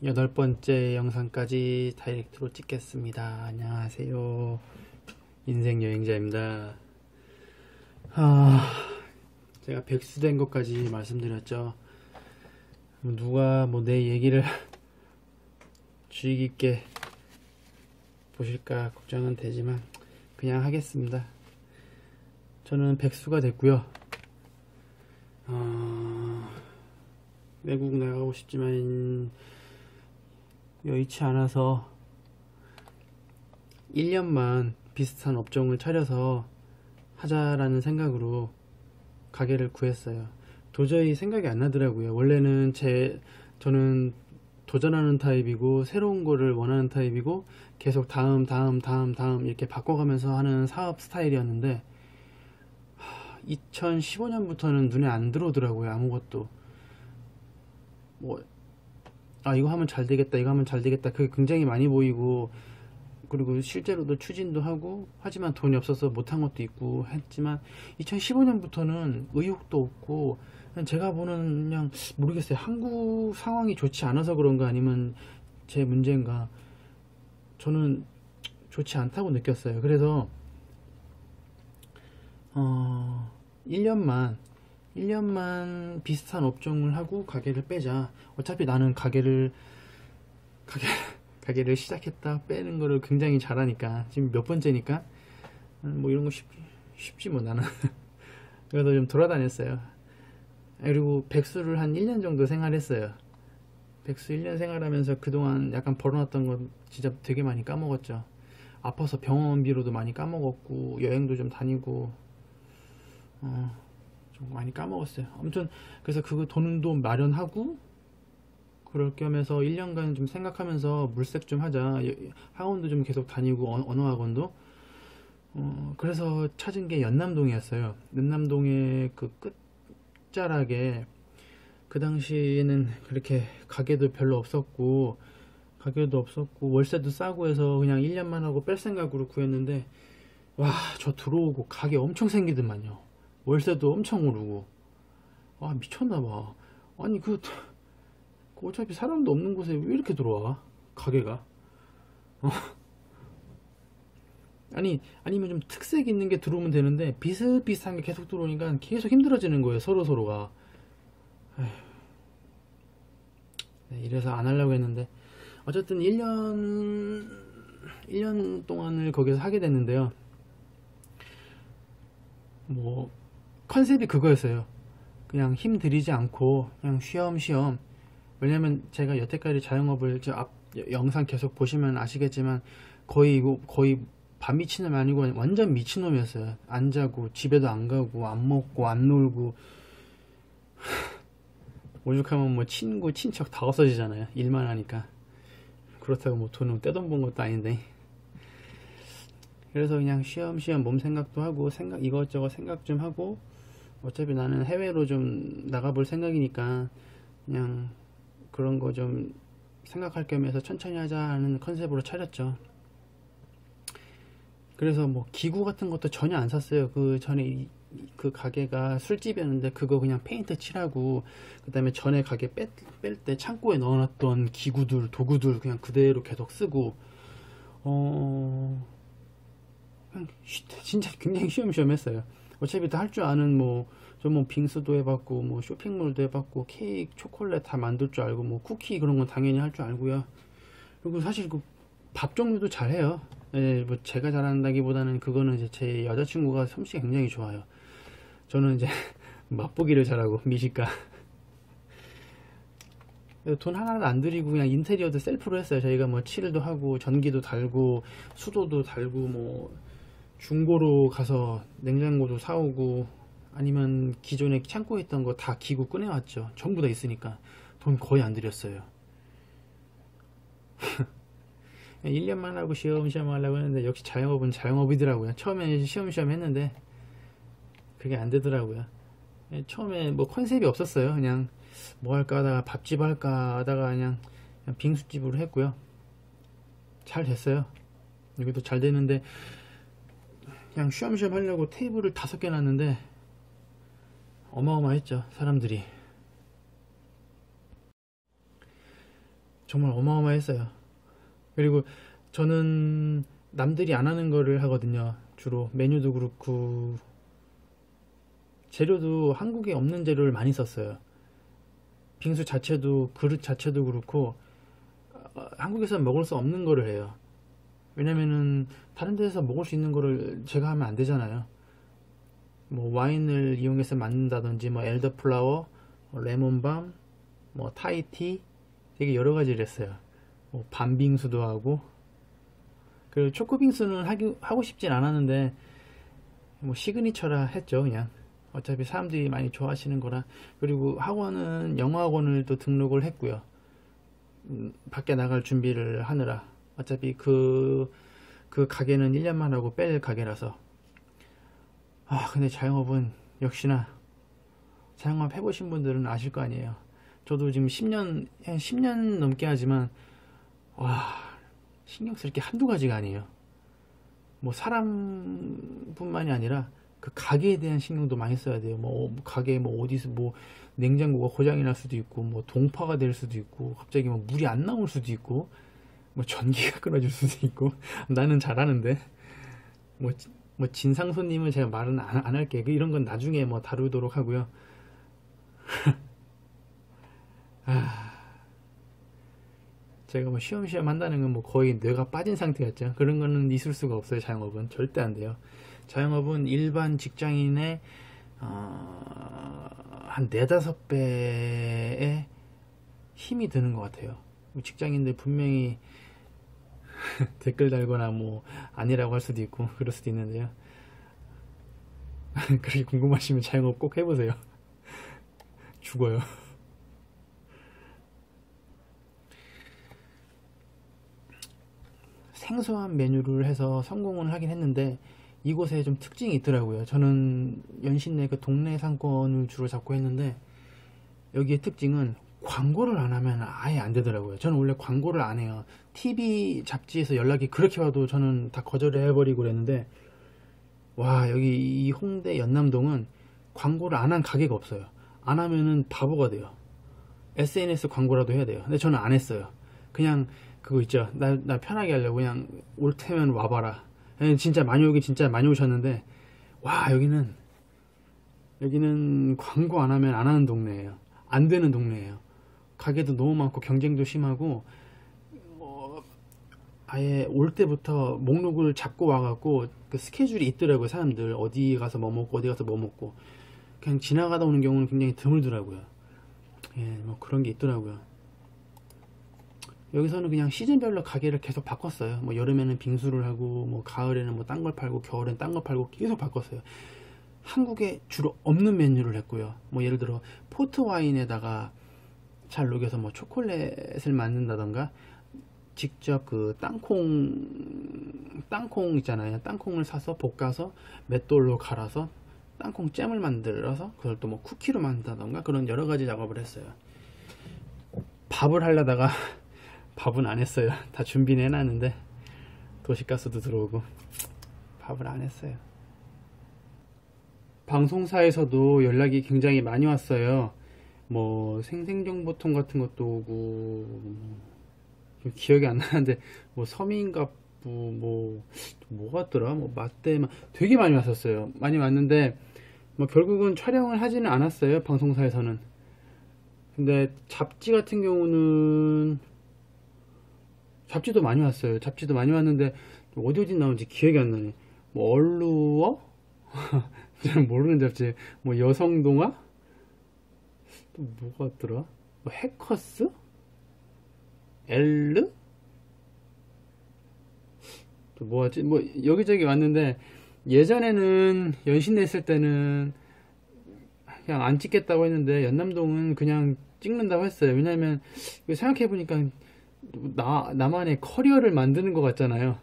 8번째 영상까지 다이렉트로 찍겠습니다. 안녕하세요. 인생 여행자입니다. 제가 백수된 것까지 말씀드렸죠. 누가 내 얘기를 주의 깊게 보실까 걱정은 되지만 그냥 하겠습니다. 저는 백수가 됐고요. 외국 나가고 싶지만 여의치 않아서 1년만 비슷한 업종을 차려서 하자라는 생각으로 가게를 구했어요. 도저히 생각이 안 나더라고요. 원래는 저는 도전하는 타입이고 새로운 거를 원하는 타입이고 계속 다음 이렇게 바꿔가면서 하는 사업 스타일이었는데 2015년부터는 눈에 안 들어오더라고요. 아무것도 이거 하면 잘 되겠다, 이거 하면 잘 되겠다, 그게 굉장히 많이 보이고, 그리고 실제로도 추진도 하고, 하지만 돈이 없어서 못한 것도 있고 했지만 2015년부터는 의욕도 없고, 제가 보는 그냥 모르겠어요. 한국 상황이 좋지 않아서 그런가 아니면 제 문제인가, 저는 좋지 않다고 느꼈어요. 그래서 1년만 비슷한 업종을 하고 가게를 빼자. 어차피 나는 가게를 시작했다 빼는 거를 굉장히 잘하니까, 지금 몇 번째니까 이런 거 쉽지 나는. 그래서 좀 돌아다녔어요. 그리고 백수를 한 1년 정도 생활했어요. 백수 1년 생활하면서 그동안 약간 벌어놨던 거 진짜 되게 많이 까먹었죠. 아파서 병원비로도 많이 까먹었고, 여행도 좀 다니고 좀 많이 까먹었어요. 아무튼 그래서 그거 돈도 마련하고, 그럴 겸해서 1년간 좀 생각하면서 물색 좀 하자. 학원도 좀 계속 다니고, 언어 학원도. 그래서 찾은 게 연남동이었어요. 연남동의 그 끝자락에, 그 당시에는 그렇게 가게도 별로 없었고 월세도 싸고 해서 그냥 1년만 하고 뺄 생각으로 구했는데, 와, 저 들어오고 가게 엄청 생기더만요. 월세도 엄청 오르고. 미쳤나봐. 아니 어차피 사람도 없는 곳에 왜 이렇게 들어와 가게가. 아니면 좀 특색 있는 게 들어오면 되는데, 비슷비슷한 게 계속 들어오니까 계속 힘들어지는 거예요, 서로가. 네, 이래서 안 하려고 했는데, 어쨌든 1년 동안을 거기서 하게 됐는데요. 컨셉이 그거였어요. 그냥 힘 들이지 않고 그냥 쉬엄쉬엄. 왜냐면 제가 여태까지 자영업을, 앞 영상 계속 보시면 아시겠지만 거의 반 미친놈 아니고 완전 미친놈이었어요. 안 자고 집에도 안 가고 안 먹고 안 놀고. 오죽하면 친구 친척 다 없어지잖아요, 일만 하니까. 그렇다고 돈은 떼돈 번 것도 아닌데. 그래서 그냥 쉬엄쉬엄 몸 생각도 하고, 이것저것 생각 좀 하고, 어차피 나는 해외로 좀 나가볼 생각이니까 그냥 그런 거 좀 생각할 겸해서 천천히 하자는 컨셉으로 차렸죠. 그래서 기구 같은 것도 전혀 안 샀어요. 그 전에 그 가게가 술집이었는데 그거 그냥 페인트 칠하고, 그 다음에 전에 가게 뺄 때 창고에 넣어놨던 도구들 그냥 그대로 계속 쓰고, 그냥 진짜 굉장히 쉬엄쉬엄 했어요. 어차피 다 할 줄 아는, 저 빙수도 해봤고, 쇼핑몰도 해봤고, 케이크, 초콜릿 다 만들 줄 알고, 쿠키 그런 건 당연히 할 줄 알고요. 그리고 사실 그 밥 종류도 잘해요. 예, 제가 잘한다기보다는 그거는 이제 제 여자친구가 솜씨가 굉장히 좋아요. 저는 이제 맛보기를 잘하고, 미식가. 돈 하나도 안 들이고 그냥 인테리어도 셀프로 했어요. 저희가 칠도 하고 전기도 달고 수도도 달고, 중고로 가서 냉장고도 사오고, 아니면 기존에 창고에 있던 거 다 기구 꺼내왔죠. 전부 다 있으니까 돈 거의 안 들였어요. 1년만 하고 시험시험 하려고 했는데, 역시 자영업은 자영업이더라고요. 처음에 시험시험 했는데 그게 안 되더라고요. 처음에 컨셉이 없었어요. 그냥 할까 하다가 밥집 할까 하다가 그냥 빙수집으로 했고요. 잘 됐어요. 여기도 잘 되는데, 그냥 쉬엄쉬엄 하려고 테이블을 5개 놨는데 어마어마했죠, 사람들이. 정말 어마어마했어요. 그리고 저는 남들이 안 하는 거를 하거든요. 주로 메뉴도 그렇고 재료도 한국에 없는 재료를 많이 썼어요. 빙수 자체도 그릇 자체도 그렇고 한국에서 먹을 수 없는 거를 해요. 왜냐면은 다른 데서 먹을 수 있는 거를 제가 하면 안 되잖아요. 뭐 와인을 이용해서 만든다든지 뭐 엘더플라워, 레몬밤, 뭐 타이티 되게 여러 가지를 했어요. 뭐 밤빙수도 하고 그리고 초코빙수는 하고 싶진 않았는데 뭐 시그니처라 했죠 그냥. 어차피 사람들이 많이 좋아하시는 거라. 그리고 학원은 영어학원을 또 등록을 했고요. 밖에 나갈 준비를 하느라 어차피 그 가게는 1년만 하고 뺄 가게라서. 근데 자영업은 역시나 자영업 해보신 분들은 아실 거 아니에요. 저도 지금 10년 넘게 하지만 와, 신경 쓸 게 한두 가지가 아니에요. 뭐 사람뿐만이 아니라 그 가게에 대한 신경도 많이 써야 돼요. 뭐 가게 뭐 어디서 뭐 냉장고가 고장이 날 수도 있고 뭐 동파가 될 수도 있고 갑자기 뭐 물이 안 나올 수도 있고 뭐 전기가 끊어질 수도 있고 나는 잘하는데 뭐 진상 손님은 제가 말은 안 할게. 이런 건 나중에 뭐 다루도록 하고요. 제가 뭐 쉬엄쉬엄 한다는 건 뭐 거의 뇌가 빠진 상태였죠. 그런 거는 있을 수가 없어요. 자영업은 절대 안 돼요. 자영업은 일반 직장인의 한 4~5배의 힘이 드는 것 같아요. 직장인들 분명히 댓글 달거나 뭐 아니라고 할 수도 있고 그럴 수도 있는데요. 그렇게 궁금하시면 자영업 꼭 해보세요. 죽어요. 생소한 메뉴를 해서 성공을 하긴 했는데 이곳에 좀 특징이 있더라고요. 저는 연신내 그 동네 상권을 주로 잡고 했는데 여기의 특징은 광고를 안 하면 아예 안 되더라고요. 저는 원래 광고를 안 해요. TV 잡지에서 연락이 그렇게 와도 저는 다 거절을 해버리고 그랬는데 와, 여기 이 홍대 연남동은 광고를 안 한 가게가 없어요. 안 하면은 바보가 돼요. SNS 광고라도 해야 돼요. 근데 저는 안 했어요. 그냥 그거 있죠. 나 편하게 하려고 그냥 올 테면 와봐라. 진짜 많이 오긴 진짜 많이 오셨는데 와, 여기는 광고 안 하면 안 하는 동네예요. 안 되는 동네예요. 가게도 너무 많고 경쟁도 심하고 아예 올 때부터 목록을 잡고 와갖고 그 스케줄이 있더라고요. 사람들 어디 가서 뭐 먹고 어디 가서 뭐 먹고 그냥 지나가다 오는 경우는 굉장히 드물더라고요. 예, 뭐 그런 게 있더라고요. 여기서는 그냥 시즌별로 가게를 계속 바꿨어요. 뭐 여름에는 빙수를 하고 뭐 가을에는 뭐 딴 걸 팔고 겨울엔 딴 걸 팔고 계속 바꿨어요. 한국에 주로 없는 메뉴를 했고요. 뭐 예를 들어 포트 와인에다가 잘 녹여서 뭐 초콜릿을 만든다던가 직접 그 땅콩 있잖아요. 땅콩을 사서 볶아서 맷돌로 갈아서 땅콩 잼을 만들어서 그걸 또 뭐 쿠키로 만든다던가 그런 여러 가지 작업을 했어요. 밥을 하려다가 밥은 안 했어요. 다 준비는 해놨는데 도시가스도 들어오고 밥을 안 했어요. 방송사에서도 연락이 굉장히 많이 왔어요. 뭐 생생정보통 같은 것도 오고 기억이 안 나는데 뭐 서민갑부 뭐 같더라 뭐 맞대만 되게 많이 왔었어요. 많이 왔는데 뭐 결국은 촬영을 하지는 않았어요. 방송사에서는. 근데 잡지 같은 경우는 잡지도 많이 왔어요. 잡지도 많이 왔는데 어디 나오는지 기억이 안 나네. 뭐 얼루어? 잘 모르는 잡지. 뭐 여성동화? 또 뭐가 있더라? 뭐 해커스? 엘르? 또 뭐였지? 뭐 여기저기 왔는데 예전에는 연신내 있을 때는 그냥 안 찍겠다고 했는데 연남동은 그냥 찍는다고 했어요. 왜냐면 생각해보니까 나만의 커리어를 만드는 것 같잖아요.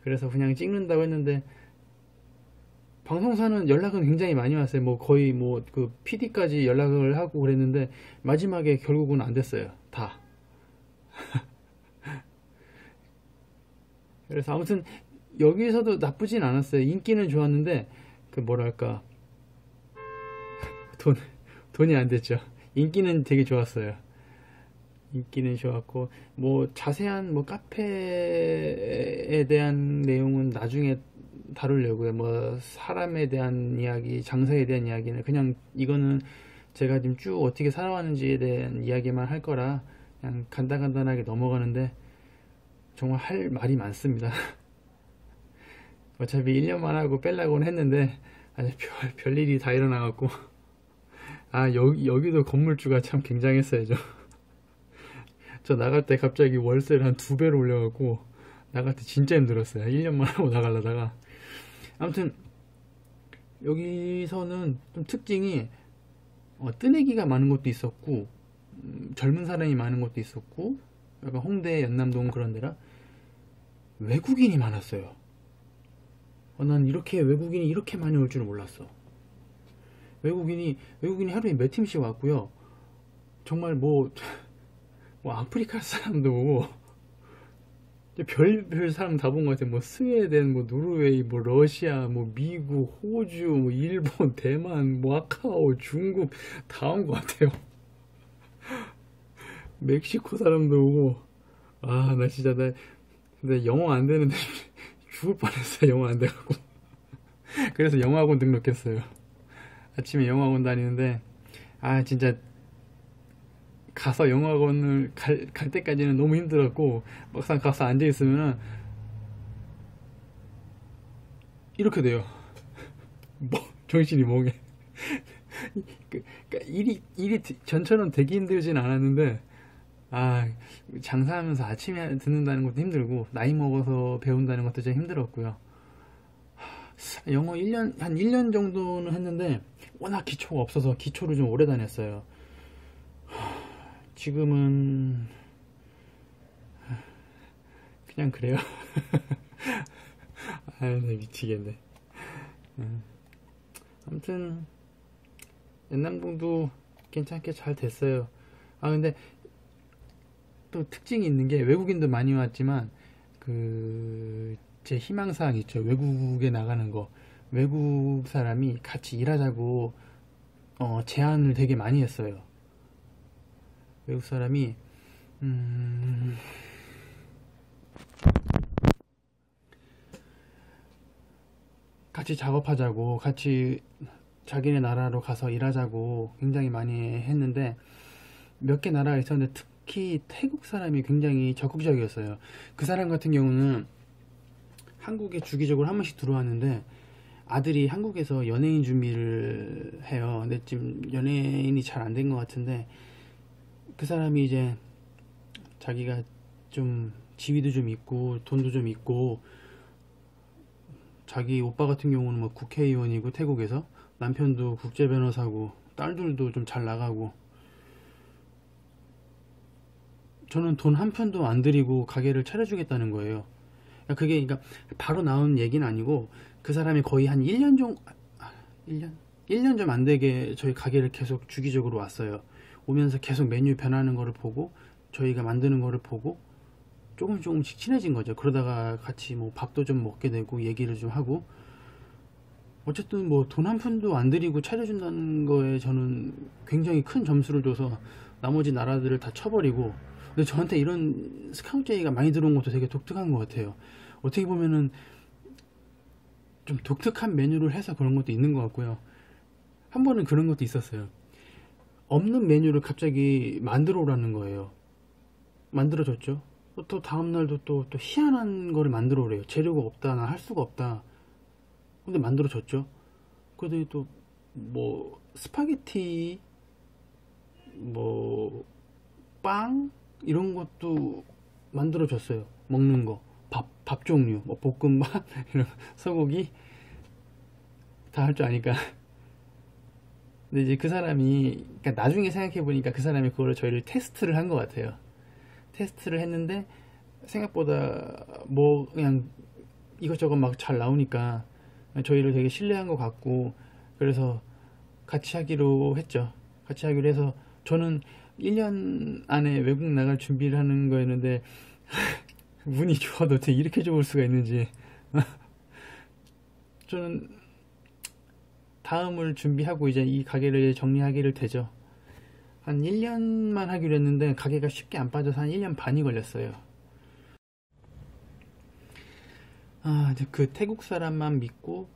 그래서 그냥 찍는다고 했는데 방송사는 연락은 굉장히 많이 왔어요. 뭐 거의 뭐 그 PD까지 연락을 하고 그랬는데 마지막에 결국은 안 됐어요. 다. 그래서 아무튼 여기서도 나쁘진 않았어요. 인기는 좋았는데 그 뭐랄까 돈이 안 됐죠. 인기는 되게 좋았어요. 인기는 좋았고, 뭐 자세한 뭐 카페에 대한 내용은 나중에 다루려고요. 뭐 사람에 대한 이야기, 장사에 대한 이야기는 그냥 이거는 제가 지금 쭉 어떻게 살아왔는지에 대한 이야기만 할 거라 그냥 간단간단하게 넘어가는데 정말 할 말이 많습니다. 어차피 1년만 하고 뺄라고는 했는데 아주 별일이 다 일어나갖고 여기도 건물주가 참 굉장했어요. 저 나갈 때 갑자기 월세를 한 2배로 올려갖고 나갈 때 진짜 힘들었어요. 1년만 하고 나가려다가. 아무튼 여기서는 좀 특징이 뜨내기가 많은 것도 있었고, 젊은 사람이 많은 것도 있었고, 약간 홍대, 연남동 그런 데라 외국인이 많았어요. 난 이렇게 외국인이 이렇게 많이 올 줄은 몰랐어. 외국인이 하루에 몇 팀씩 왔고요. 정말 뭐 아프리카 사람도 오고, 별별 사람 다 본 것 같아요. 뭐 스웨덴, 뭐 노르웨이, 뭐 러시아, 뭐 미국, 호주, 뭐 일본, 대만, 뭐 마카오, 중국 다 온 것 같아요. 멕시코 사람도 오고. 나 진짜 근데 영어 안 되는데 죽을 뻔했어요. 영어 안 돼가고. 그래서 영어학원 등록했어요. 아침에 영어학원 다니는데 진짜 가서 영어학원을 갈 때까지는 너무 힘들었고, 막상 가서 앉아있으면은 이렇게 돼요. 뭐 정신이 멍해. 그러니까 일이 전처럼 되게 힘들진 않았는데, 장사하면서 아침에 듣는다는 것도 힘들고 나이 먹어서 배운다는 것도 좀 힘들었고요. 영어 한 1년 정도는 했는데 워낙 기초가 없어서 기초를 좀 오래 다녔어요. 지금은 그냥 그래요. 나 미치겠네. 아무튼 연남동도 괜찮게 잘 됐어요. 근데 또 특징이 있는 게, 외국인도 많이 왔지만 제 희망사항 있죠. 외국에 나가는 거. 외국 사람이 같이 일하자고 제안을 되게 많이 했어요. 외국 사람이 같이 작업하자고, 같이 자기네 나라로 가서 일하자고 굉장히 많이 했는데, 몇 개 나라가 있었는데 특히 태국 사람이 굉장히 적극적이었어요. 그 사람 같은 경우는 한국에 주기적으로 한 번씩 들어왔는데, 아들이 한국에서 연예인 준비를 해요. 근데 지금 연예인이 잘 안 된 것 같은데, 그 사람이 이제 자기가 좀 지위도 좀 있고 돈도 좀 있고, 자기 오빠 같은 경우는 뭐 국회의원이고 태국에서, 남편도 국제 변호사고, 딸들도 좀 잘 나가고, 저는 돈 한 푼도 안 들이고 가게를 차려주겠다는 거예요. 그러니까 바로 나온 얘기는 아니고, 그 사람이 거의 한 1년 좀 1년 좀 안 되게 저희 가게를 계속 주기적으로 왔어요. 오면서 계속 메뉴 변하는 거를 보고, 저희가 만드는 거를 보고 조금씩 친해진 거죠. 그러다가 같이 뭐 밥도 좀 먹게 되고 얘기를 좀 하고, 어쨌든 뭐 돈 한 푼도 안 들이고 차려준다는 거에 저는 굉장히 큰 점수를 줘서 나머지 나라들을 다 쳐버리고. 근데 저한테 이런 스카우트 제의가 많이 들어온 것도 되게 독특한 것 같아요. 어떻게 보면은 좀 독특한 메뉴를 해서 그런 것도 있는 것 같고요. 한 번은 그런 것도 있었어요. 없는 메뉴를 갑자기 만들어 오라는 거예요. 만들어줬죠. 또 다음날도 또 희한한 거를 만들어 오래요. 재료가 없다, 나 할 수가 없다. 근데 만들어줬죠. 그러더니 또 뭐 스파게티, 뭐 빵 이런 것도 만들어줬어요. 먹는 거, 밥 종류, 뭐 볶음밥 이런 소고기 다 할 줄 아니까. 근데 이제 그 사람이, 그러니까 나중에 생각해 보니까 그 사람이 그거를 저희를 테스트를 한 것 같아요. 테스트를 했는데 생각보다 뭐 그냥 이것저것 막 잘 나오니까 저희를 되게 신뢰한 것 같고, 그래서 같이 하기로 했죠. 같이 하기로 해서 저는 1년 안에 외국 나갈 준비를 하는 거였는데 운이 좋아도 어떻게 이렇게 좋을 수가 있는지. 저는 다음을 준비하고 이제 이 가게를 정리하기를 되죠. 한 1년만 하기로 했는데 가게가 쉽게 안 빠져서 한 1년 반이 걸렸어요. 이제 그 태국 사람만 믿고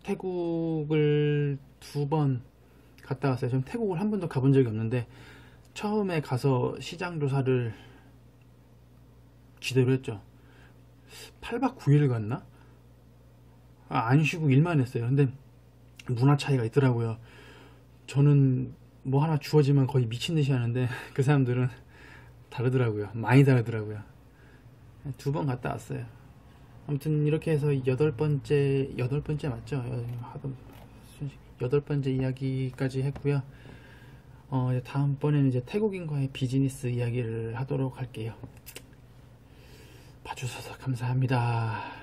태국을 2번 갔다 왔어요. 전 태국을 한 번도 가본 적이 없는데 처음에 가서 시장 조사를 지대로 했죠. 8박 9일 갔나? 안 쉬고 일만 했어요. 근데 문화 차이가 있더라고요. 저는 뭐 하나 주어지면 거의 미친 듯이 하는데 그 사람들은 다르더라고요. 많이 다르더라고요. 2번 갔다 왔어요. 아무튼 이렇게 해서 8번째 맞죠? 하도 8번째 이야기까지 했고요. 이제 다음번에는 이제 태국인과의 비즈니스 이야기를 하도록 할게요. 봐주셔서 감사합니다.